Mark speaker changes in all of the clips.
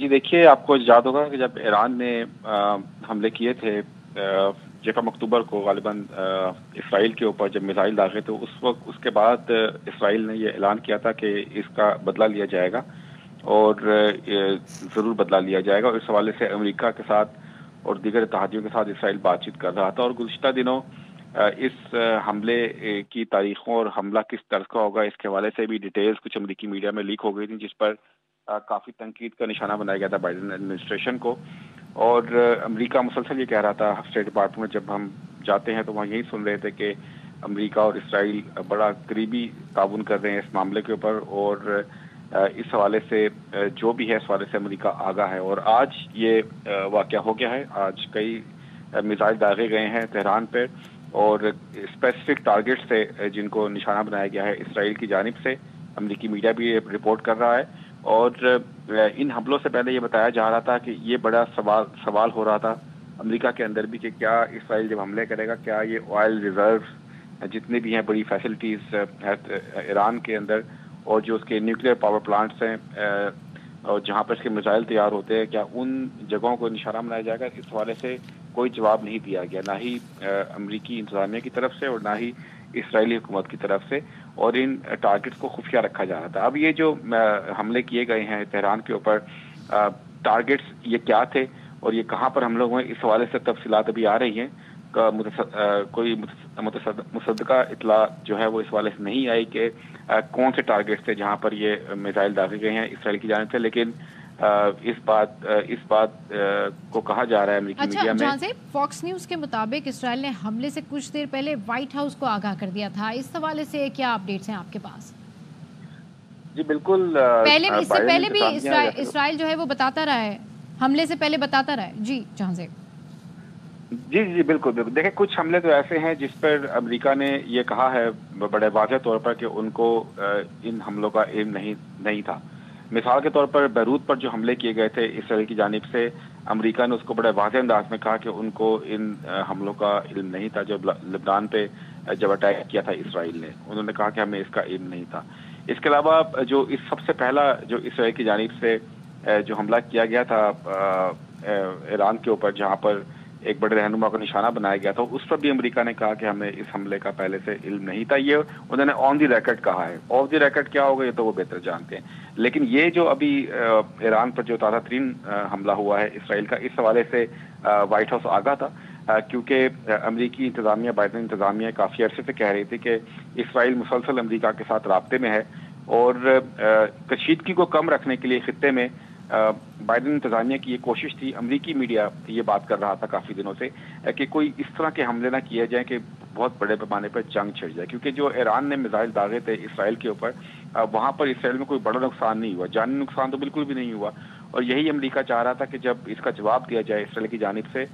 Speaker 1: جی دیکھیے، آپ کو یاد ہوگا کہ جب ایران نے حملے کیے تھے یکم اکتوبر کو غالباً اسرائیل کے اوپر جب میزائل داغے تھے، اس کے بعد اسرائیل نے یہ اعلان کیا تھا کہ اس کا بدلہ لیا جائے گا اور ضرور بدلہ لیا جائے گا، اور اس حوالے سے امریکہ کے ساتھ اور دیگر اتحادیوں کے ساتھ اسرائیل بات چیت کر رہا تھا۔ اور گزشتہ دنوں اس حملے کی تاریخوں اور حملہ کس طرح کا ہوگا اس کے حوالے سے بھی ڈیٹیلز کچھ امریکی میڈیا میں لیک ہو گئی تھی، جس پر کافی تنقید کا نشانہ بنایا گیا تھا بائیڈن ایڈمنسٹریشن کو۔ اور امریکہ مسلسل یہ کہہ رہا تھا، اسٹیٹ ڈپارٹمنٹ میں جب ہم جاتے ہیں تو وہاں یہی سن رہے تھے کہ امریکہ اور اسرائیل بڑا قریبی تعاون کر رہے ہیں اس معاملے کے اوپر، اور اس حوالے سے جو بھی ہے اس حوالے سے امریکہ آگاہ ہے۔ اور آج یہ واقعہ ہو گیا ہے، آج کئی میزائل داغے گئے ہیں تہران پہ، اور اسپیسیفک ٹارگٹ سے جن کو نشانہ بنایا گیا ہے اسرائیل کی جانب سے، امریکی میڈیا بھی رپورٹ کر رہا ہے۔ اور ان حملوں سے پہلے یہ بتایا جا رہا تھا کہ یہ بڑا سوال ہو رہا تھا امریکہ کے اندر بھی کہ کیا اسرائیل جب حملے کرے گا، کیا یہ آئل ریزرو جتنے بھی ہیں بڑی فیسلٹیز ایران کے اندر، اور جو اس کے نیوکلیر پاور پلانٹس ہیں اور جہاں پر اس کے میزائل تیار ہوتے ہیں، کیا ان جگہوں کو نشانہ بنایا جائے گا؟ اس حوالے سے کوئی جواب نہیں دیا گیا، نہ ہی امریکی انتظامیہ کی طرف سے اور نہ ہی اسرائیلی حکومت کی طرف سے، اور ان ٹارگٹس کو خفیہ رکھا جا رہا تھا۔ اب یہ جو حملے کیے گئے ہیں تہران کے اوپر، ٹارگٹس یہ کیا تھے اور یہ کہاں پر حملے ہوئے، اس حوالے سے تفصیلات ابھی آ رہی ہیں۔ کوئی مصدقہ اطلاع جو ہے وہ اس حوالے سے نہیں آئی کہ کون سے ٹارگٹس تھے جہاں پر یہ میزائل داغے گئے ہیں اسرائیل کی جانب سے، لیکن اس بات کو کہا جا رہا ہے امریکی میڈیا میں۔
Speaker 2: جہاں سے فاکس نیوز کے مطابق اسرائیل نے حملے سے کچھ دیر پہلے وائٹ ہاؤس کو آگاہ کر دیا تھا، اس حوالے سے کیا اپڈیٹس ہیں آپ کے پاس؟
Speaker 1: جی بالکل،
Speaker 2: اس سے پہلے بھی اسرائیل جو ہے وہ بتاتا رہا ہے، حملے سے پہلے بتاتا رہا ہے۔ جی جہاں سے
Speaker 1: جی بالکل دیکھیں، کچھ حملے تو ایسے ہیں جس پر امریکہ نے یہ کہا ہے بڑے واضح طور پر کہ ان کو ان حملوں کا علم نہیں تھا۔ مثال کے طور پر بیروت پر جو حملے کیے گئے تھے اسرائیل کی جانب سے، امریکہ نے اس کو بڑے واضح انداز میں کہا کہ ان کو ان حملوں کا علم نہیں تھا۔ جب لبنان پہ جب اٹیک کیا تھا اسرائیل نے، انہوں نے کہا کہ ہمیں اس کا علم نہیں تھا۔ اس کے علاوہ جو سب سے پہلا جو اسرائیل کی جانب سے جو حملہ کیا گیا تھا ایران کے اوپر، جہاں پر ایک بڑے رہنما کو نشانہ بنایا گیا تھا، اس پر بھی امریکہ نے کہا کہ ہمیں اس حملے کا پہلے سے علم نہیں تھا۔ یہ انہوں نے آن دی ریکارڈ کہا ہے۔ آف دی ریکارڈ کیا ہوگا یہ تو وہ بہتر جانتے ہیں، لیکن یہ جو ابھی ایران پر جو تازہ ترین حملہ ہوا ہے اسرائیل کا، اس حوالے سے وائٹ ہاؤس آگاہ تھا، کیونکہ امریکی انتظامیہ، بائیڈن انتظامیہ کافی عرصے سے کہہ رہی تھی کہ اسرائیل مسلسل امریکہ کے ساتھ رابطے میں ہے، اور کشیدگی کو کم رکھنے کے لیے خطے میں بائیڈن انتظامیہ کی یہ کوشش تھی۔ امریکی میڈیا یہ بات کر رہا تھا کافی دنوں سے کہ کوئی اس طرح کے حملے نہ کیے جائیں کہ بہت بڑے پیمانے پر جنگ چھڑ جائے، کیونکہ جو ایران نے میزائل داغے تھے اسرائیل کے اوپر، وہاں پر اسرائیل میں کوئی بڑا نقصان نہیں ہوا، جانی نقصان تو بالکل بھی نہیں ہوا، اور یہی امریکہ چاہ رہا تھا کہ جب اس کا جواب دیا جائے اسرائیل کی جانب سے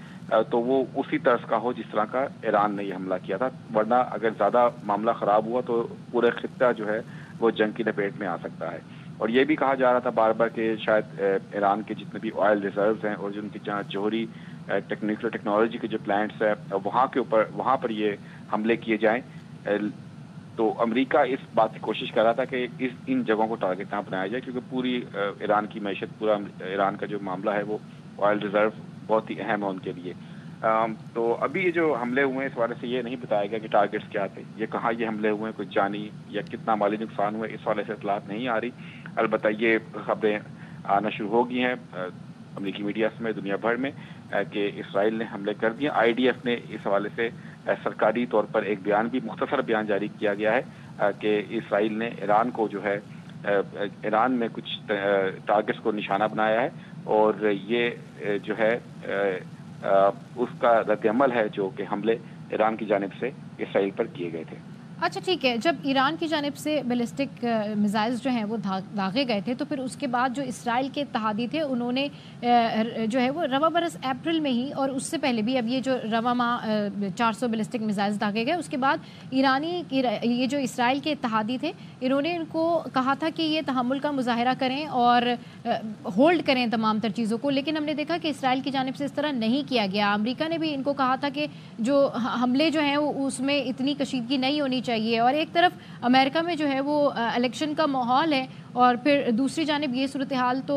Speaker 1: تو وہ اسی طرز کا ہو جس طرح کا ایران نے یہ حملہ کیا تھا، ورنہ اگر زیادہ معاملہ خراب ہوا تو پورے خطہ جو ہے وہ جنگ کی لپیٹ میں آ سکتا ہے۔ اور یہ بھی کہا جا رہا تھا بار بار کہ شاید ایران کے جتنے بھی آئل ریزروز ہیں اور جن کی جہاں جوہری ٹیکنالوجی کے جو پلانٹس ہیں وہاں پر یہ حملے کیے جائیں، تو امریکہ اس بات کی کوشش کر رہا تھا کہ ان جگہوں کو ٹارگٹ نہ بنایا جائے، کیونکہ پوری ایران کی معیشت، پورا ایران کا جو معاملہ ہے وہ آئل ریزرو بہت ہی اہم ہے ان کے لیے۔ تو ابھی یہ جو حملے ہوئے ہیں اس حوالے سے یہ نہیں بتایا گیا کہ ٹارگٹس کیا تھے، یہ کہاں یہ حملے ہوئے ہیں، کوئی جانی یا کتنا مالی نقصان ہوئے، اس حوالے سے اطلاعات نہیں آ رہی۔ البتہ یہ خبریں آنا شروع ہو گئی ہیں امریکی میڈیا میں دنیا بھر میں کہ اسرائیل نے حملے کر دیے۔ آئی ڈی ایف نے اس حوالے سے سرکاری طور پر ایک بیان بھی، مختصر بیان جاری کیا گیا ہے کہ اسرائیل نے ایران کو جو ہے ایران میں کچھ ٹارگٹس کو نشانہ بنایا ہے، اور یہ جو ہے اس کا رد عمل ہے جو کہ حملے ایران کی جانب سے اسرائیل پر کیے گئے تھے۔
Speaker 2: اچھا ٹھیک ہے، جب ایران کی جانب سے بیلسٹک میزائلز جو ہیں وہ داغے گئے تھے تو پھر اس کے بعد جو اسرائیل کے اتحادی تھے انہوں نے جو ہے وہ رواں برس اپریل میں ہی، اور اس سے پہلے بھی، اب یہ جو رواں ماہ 400 بیلسٹک میزائلز داغے گئے، اس کے بعد یہ جو اسرائیل کے اتحادی تھے انہوں نے ان کو کہا تھا کہ یہ تحمل کا مظاہرہ کریں اور ہولڈ کریں تمام تر چیزوں کو، لیکن ہم نے دیکھا کہ اسرائیل کی جانب سے اس طرح نہیں کیا گیا۔ امریکہ نے بھی ان کو کہا تھا کہ جو حملے جو ہیں اس میں اتنی کشیدگی نہیں ہونی چاہیے، اور ایک طرف امریکہ میں جو ہے وہ الیکشن کا ماحول ہے، اور پھر دوسری جانب یہ صورتحال تو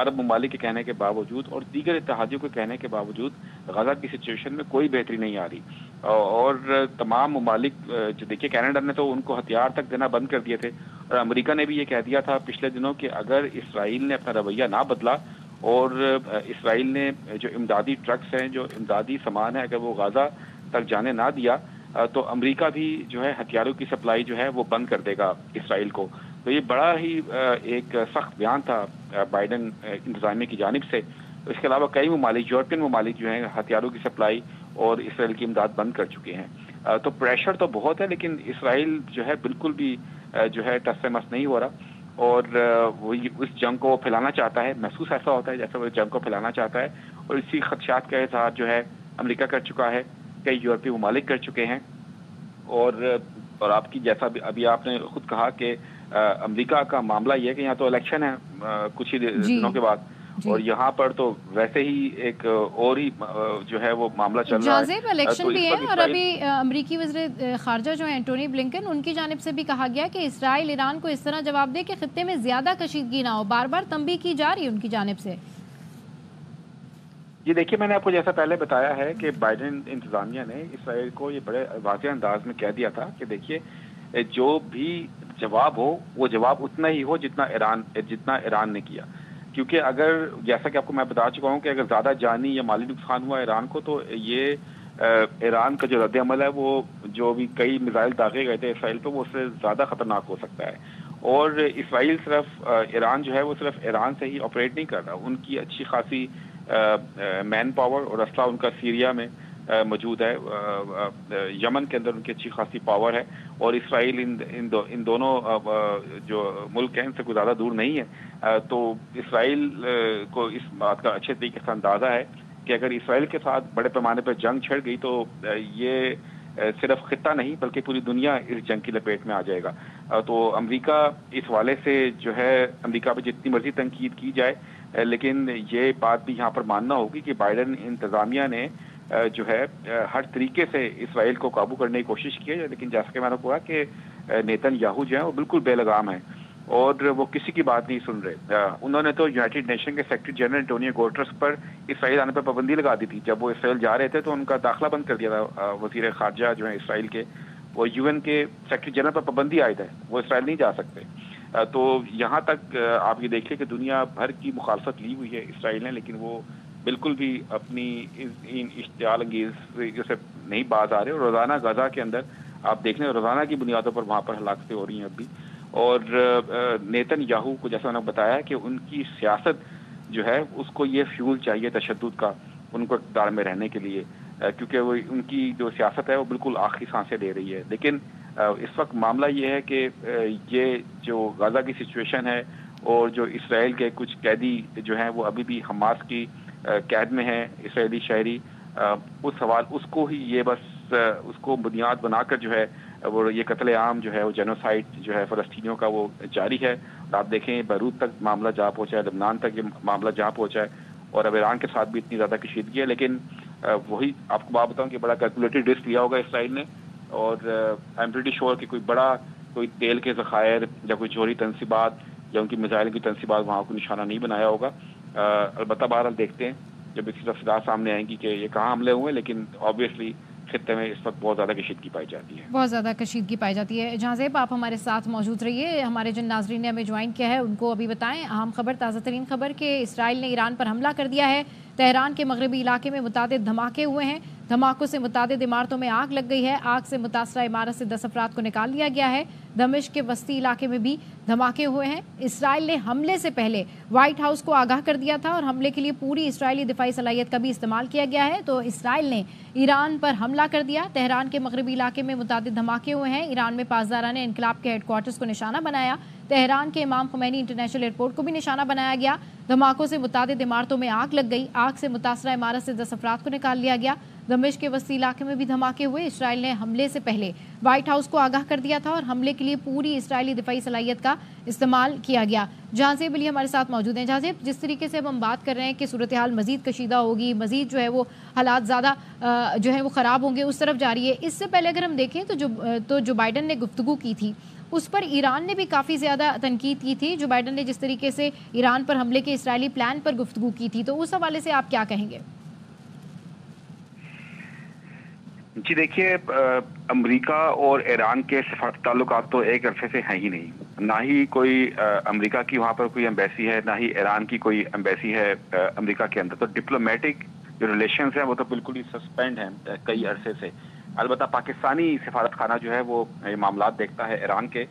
Speaker 1: عرب ممالک کے کہنے کے باوجود اور دیگر اتحادیوں کے کہنے کے باوجود غزہ کی سچویشن میں کوئی بہتری نہیں آ رہی، اور تمام ممالک جو دیکھیے کینیڈا نے تو ان کو ہتھیار تک دینا بند کر دیے تھے، اور امریکہ نے بھی یہ کہہ دیا تھا پچھلے دنوں کہ اگر اسرائیل نے اپنا رویہ نہ بدلا اور اسرائیل نے جو امدادی ٹرکس ہیں، جو امدادی سامان ہے، اگر وہ غزہ تک جانے نہ دیا تو امریکہ بھی جو ہے ہتھیاروں کی سپلائی جو ہے وہ بند کر دے گا اسرائیل کو۔ تو یہ بڑا ہی ایک سخت بیان تھا بائیڈن انتظامیہ کی جانب سے۔ اس کے علاوہ کئی ممالک، یورپین ممالک جو ہیں ہتھیاروں کی سپلائی اور اسرائیل کی امداد بند کر چکے ہیں۔ تو پریشر تو بہت ہے، لیکن اسرائیل جو ہے بالکل بھی جو ہے ٹس سے مس نہیں ہو رہا، اور وہ اس جنگ کو پھیلانا چاہتا ہے۔ محسوس ایسا ہوتا ہے جیسے وہ جنگ کو پھیلانا چاہتا ہے، اور اسی خدشات کا اظہار جو ہے امریکہ کر چکا ہے، کئی یورپی ممالک کر چکے ہیں، اور آپ کی جیسا ابھی آپ نے خود کہا کہ امریکہ کا معاملہ یہ ہے کہ یہاں تو الیکشن ہے کچھ ہی دنوں کے بعد، اور یہاں پر تو ویسے ہی ایک اور ہی جو ہے وہ معاملہ چل رہا ہے۔
Speaker 2: جازب الیکشن بھی ہے، اور ابھی امریکی وزیر خارجہ جو ہیں اینٹونی بلنکن، ان کی جانب سے بھی کہا گیا کہ اسرائیل ایران کو اس طرح جواب دے کہ خطے میں زیادہ کشیدگی نہ ہو، بار بار تنبیہ کی جا رہی ہے ان کی جانب سے۔
Speaker 1: جی دیکھیے، میں نے آپ کو جیسا پہلے بتایا ہے کہ بائیڈن انتظامیہ نے اسرائیل کو یہ بڑے واضح انداز میں کہہ دیا تھا کہ دیکھیے جو بھی جواب ہو وہ جواب اتنا ہی ہو جتنا ایران نے کیا، کیونکہ اگر جیسا کہ آپ کو میں بتا چکا ہوں کہ اگر زیادہ جانی یا مالی نقصان ہوا ایران کو تو یہ ایران کا جو رد عمل ہے وہ جو بھی کئی میزائل داغے گئے تھے اسرائیل پہ وہ اس سے زیادہ خطرناک ہو سکتا ہے۔ اور اسرائیل صرف ایران جو ہے وہ صرف ایران سے ہی آپریٹ نہیں کر رہا، ان کی اچھی خاصی مین پاور اور اسلحہ ان کا سیریا میں موجود ہے، یمن کے اندر ان کی اچھی خاصی پاور ہے، اور اسرائیل ان دونوں جو ملک ہیں ان سے کوئی زیادہ دور نہیں ہے۔ تو اسرائیل کو اس بات کا اچھے طریقے سے اندازہ ہے کہ اگر اسرائیل کے ساتھ بڑے پیمانے پر جنگ چھڑ گئی تو یہ صرف خطہ نہیں بلکہ پوری دنیا اس جنگ کی لپیٹ میں آ جائے گا۔ تو امریکہ اس حوالے سے جو ہے امریکہ پہ جتنی مرضی تنقید کی جائے، لیکن یہ بات بھی یہاں پر ماننا ہوگی کہ بائیڈن انتظامیہ نے جو ہے ہر طریقے سے اسرائیل کو قابو کرنے کی کوشش کی ہے، لیکن جیسا کہ میں نے کہا کہ نیتن یاہو جو ہیں وہ بالکل بے لگام ہیں اور وہ کسی کی بات نہیں سن رہے۔ انہوں نے تو یونائٹڈ نیشن کے سیکرٹری جنرل انٹونیو گوٹرس پر اسرائیل آنے پر پابندی لگا دی تھی۔ جب وہ اسرائیل جا رہے تھے تو ان کا داخلہ بند کر دیا تھا۔ وزیر خارجہ جو ہیں اسرائیل کے، وہ یو این کے سیکرٹری جنرل پر پابندی عائد ہے، وہ اسرائیل نہیں جا سکتے۔ تو یہاں تک آپ یہ دیکھیں کہ دنیا بھر کی مخالفت لی ہوئی ہے اسرائیل نے، لیکن وہ بالکل بھی اپنی ان اشتعال انگیز سے نہیں باز آ رہے، اور روزانہ غزہ کے اندر آپ دیکھ لیں روزانہ کی بنیادوں پر وہاں پر ہلاکتیں ہو رہی ہیں اب بھی۔ اور نیتن یاہو کو جیسا میں نے بتایا کہ ان کی سیاست جو ہے اس کو یہ فیول چاہیے تشدد کا ان کو اقتدار میں رہنے کے لیے، کیونکہ وہ ان کی جو سیاست ہے وہ بالکل آخری سانسیں لے رہی ہے۔ لیکن اس وقت معاملہ یہ ہے کہ یہ جو غزہ کی سچویشن ہے اور جو اسرائیل کے کچھ قیدی جو ہیں وہ ابھی بھی حماس کی قید میں ہیں، اسرائیلی شہری، اس کو ہی یہ بس اس کو بنیاد بنا کر جو ہے وہ یہ قتل عام جو ہے وہ جینوسائیڈ جو ہے فلسطینیوں کا وہ جاری ہے۔ اور آپ دیکھیں بیروت تک معاملہ جہاں پہنچا ہے، لبنان تک یہ معاملہ جہاں پہنچا ہے، اور اب ایران کے ساتھ بھی اتنی زیادہ کشیدگی ہے۔ لیکن وہی آپ کو بات بتاؤں کہ بڑا کیلکولیٹڈ رسک لیا ہوگا اسرائیل نے، اور آئی ایم پریٹی شیور کہ کوئی تیل کے ذخائر یا کوئی جوہری تنصیبات یا ان کی میزائل کی تنصیبات وہاں کو نشانہ نہیں بنایا ہوگا۔ البتہ بہرحال دیکھتے ہیں جب اس کی تفصیلات سامنے آئیں گی کہ یہ کہاں حملے ہوئے، لیکن آبویسلی خطے میں اس وقت بہت زیادہ کشیدگی پائی جاتی ہے،
Speaker 2: بہت زیادہ کشیدگی پائی جاتی ہے۔ جہاں زیب آپ ہمارے ساتھ موجود رہیے، ہمارے جن ناظرین نے ہمیں جوائن کیا ہے ان کو ابھی بتائیں اہم خبر، تازہ ترین خبر کہ اسرائیل نے ایران پر حملہ کر دیا ہے۔ تہران کے مغربی علاقے میں متعدد دھماکے ہوئے ہیں، دھماکوں سے متعدد عمارتوں میں آگ لگ گئی ہے، آگ سے متاثرہ عمارت سے 10 افراد کو نکال لیا گیا ہے۔ دمشق کے وسطی علاقے میں بھی دھماکے ہوئے ہیں۔ اسرائیل نے حملے سے پہلے وائٹ ہاؤس کو آگاہ کر دیا تھا، اور حملے کے لیے پوری اسرائیلی دفاعی صلاحیت کا بھی استعمال کیا گیا ہے۔ تو اسرائیل نے ایران پر حملہ کر دیا، تہران کے مغربی علاقے میں متعدد دھماکے ہوئے ہیں، ایران میں پاسداران انقلاب کے ہیڈ کوارٹرز کو نشانہ بنایا، تہران کے امام خمینی انٹرنیشنل ایئرپورٹ کو بھی نشانہ بنایا گیا۔ دھماکوں سے متعدد عمارتوں میں آگ لگ گئی، آگ سے متاثرہ عمارت سے 10 افراد کو نکال لیا گیا۔ دمشق کے وسطی علاقے میں بھی دھماکے ہوئے۔ اسرائیل نے حملے سے پہلے وائٹ ہاؤس کو آگاہ کر دیا تھا، اور حملے کے لیے پوری اسرائیلی دفاعی صلاحیت کا استعمال کیا گیا۔ جہاں زیب علی ہمارے ساتھ موجود ہیں۔ جہاں زیب، جس طریقے سے اب ہم بات کر رہے ہیں کہ صورتحال مزید کشیدہ ہوگی، مزید جو ہے وہ حالات زیادہ جو ہے وہ خراب ہوں گے، اس طرف جا رہی ہے۔ اس سے پہلے اگر ہم دیکھیں تو جو بائیڈن نے گفتگو کی تھی اس پر ایران نے بھی کافی زیادہ تنقید کی تھی. جو بائیڈن نے جس طریقے سے ایران پر حملے کے اسرائیلی پلان پر گفتگو کی تھی, تو اس حوالے سے آپ کیا کہیں گے؟
Speaker 1: جی دیکھیے، امریکہ اور ایران کے سفارتی تعلقات تو ایک عرصے سے ہیں ہی نہیں. نہ ہی کوئی امریکہ کی وہاں پر کوئی ایمبیسی ہے، نہ ہی ایران کی کوئی ایمبیسی ہے امریکہ کے اندر. تو ڈپلومیٹک جو ریلیشنز ہیں وہ تو بالکل ہی سسپینڈ ہیں کئی عرصے سے. البتہ پاکستانی سفارت خانہ جو ہے وہ معاملات دیکھتا ہے ایران کے،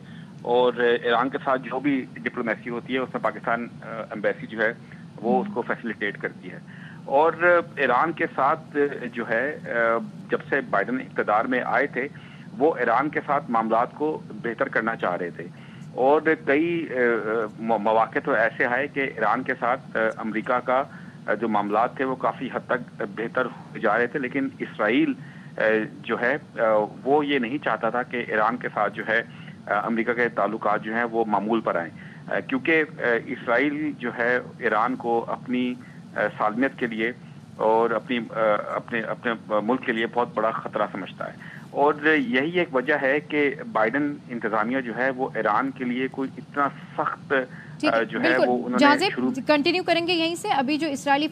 Speaker 1: اور ایران کے ساتھ جو بھی ڈپلومیسی ہوتی ہے اس میں پاکستان ایمبیسی جو ہے وہ اس کو فیسیلیٹیٹ کرتی ہے. اور ایران کے ساتھ جو ہے جب سے بائیڈن اقتدار میں آئے تھے وہ ایران کے ساتھ معاملات کو بہتر کرنا چاہ رہے تھے، اور کئی مواقع تو ایسے آئے کہ ایران کے ساتھ امریکہ کا جو معاملات تھے وہ کافی حد تک بہتر ہو جا رہے تھے. لیکن اسرائیل جو ہے وہ یہ نہیں چاہتا تھا کہ ایران کے ساتھ جو ہے امریکہ کے تعلقات جو ہیں وہ معمول پر آئیں، کیونکہ اسرائیل جو ہے ایران کو اپنی سالمیت کے لیے اور اپنے ملک کے لیے بہت بڑا خطرہ سمجھتا ہے. اور یہی ایک وجہ ہے کہ بائیڈن انتظامیہ جو ہے وہ ایران کے لیے کوئی اتنا سخت جو ہے وہ انہوں نے شروع
Speaker 2: کنٹینیو کریں گے یہیں سے. ابھی جو اسرائیلی